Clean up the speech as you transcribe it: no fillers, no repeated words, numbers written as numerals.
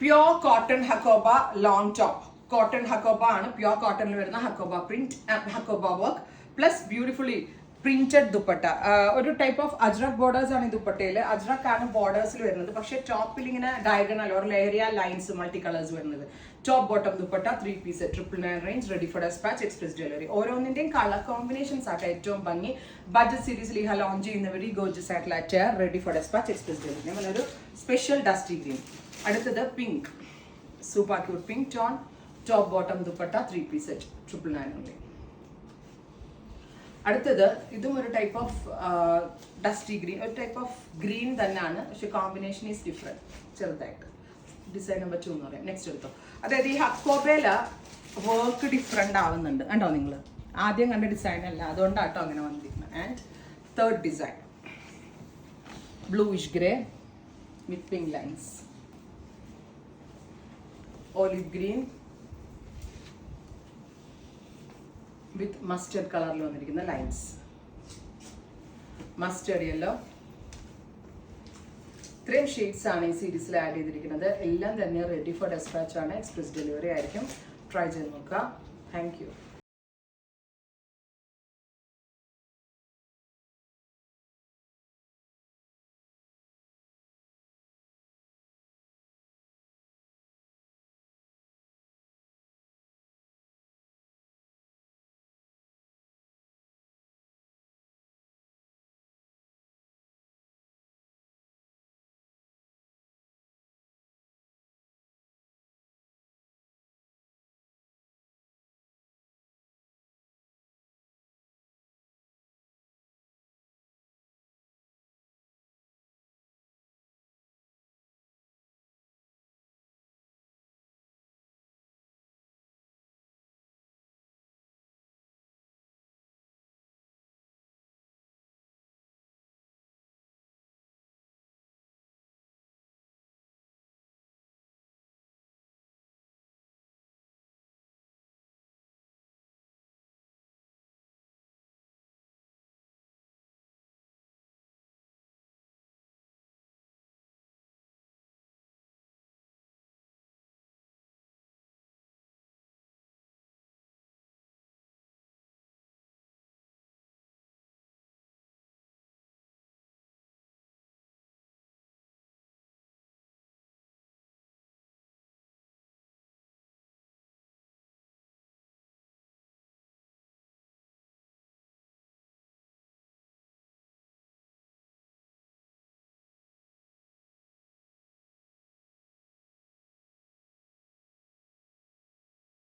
Pure cotton hakoba long top. Cotton hakoba ആണ്, pure കോട്ടണിൽ വരുന്ന hakoba print, hakoba work plus beautifully printed dupatta. ഒരു ടൈപ്പ് ഓഫ് അജ്രക് ബോർഡേഴ്സ് ആണ് ഈ ദുപ്പട്ടയിൽ. അജ്രക് ആണ് ബോർഡേഴ്സിൽ വരുന്നത്, പക്ഷേ ടോപ്പിൽ ഇങ്ങനെ ഡയഗണൽ ഓർ ലേറിയ ലൈൻസ് മൾട്ടി കളേഴ്സ് വരുന്നത്. Top bottom dupatta 3 piece 999 range, ready for dispatch, express delivery. ഓരോന്നിന്റെയും കളർ കോമ്പിനേഷൻസ് ആയിട്ട് ഏറ്റവും ഭംഗി. ബഡ്ജറ്റ് സീരീസിൽ ഈ ലോഞ്ച് ചെയ്യുന്നവർ ഗോർജസ് ആയിട്ടുള്ള chair, ready for dispatch, express delivery. നമ്മളൊരു സ്പെഷ്യൽ ഡസ്റ്റി ഗ്രീൻ. അടുത്തത് pink, super cute pink tone, top bottom dupatta 3 piece 999 only. അടുത്തത് ഇതും ഒരു ടൈപ്പ് ഓഫ് ഡസ്റ്റി ഗ്രീൻ, ഒരു ടൈപ്പ് ഓഫ് ഗ്രീൻ തന്നെയാണ്, പക്ഷെ കോമ്പിനേഷൻ ഈസ് ഡിഫറെൻറ്റ് ചെറുതായിട്ട്. ഡിസൈൻ നമ്പർ 2 എന്ന് പറയാം. നെക്സ്റ്റ് എടുത്തോ. അതായത് ഈ ഹക്കോബയില വർക്ക് ഡിഫറെൻ്റ് ആവുന്നുണ്ട് കണ്ടോ നിങ്ങൾ. ആദ്യം കണ്ട ഡിസൈൻ അല്ല, അതുകൊണ്ടാട്ടോ അങ്ങനെ വന്നിരിക്കുന്നത്. And third design bluish grey with pink lines, olive green with mustard കളറിൽ വന്നിരിക്കുന്ന ലൈൻസ്, മസ്റ്റർഡ് യെല്ലോ. ഇത്രയും ഷെയ്ഡ്സ് ആണ് ഈ സീരീസിൽ ആഡ് ചെയ്തിരിക്കുന്നത്. എല്ലാം തന്നെ റെഡി ഫോർ ഡെസ്പാച്ച് ആണ്, എക്സ്പ്രസ് ഡെലിവറി ആയിരിക്കും. ട്രൈ ചെയ്ത് നോക്കുക. Thank you.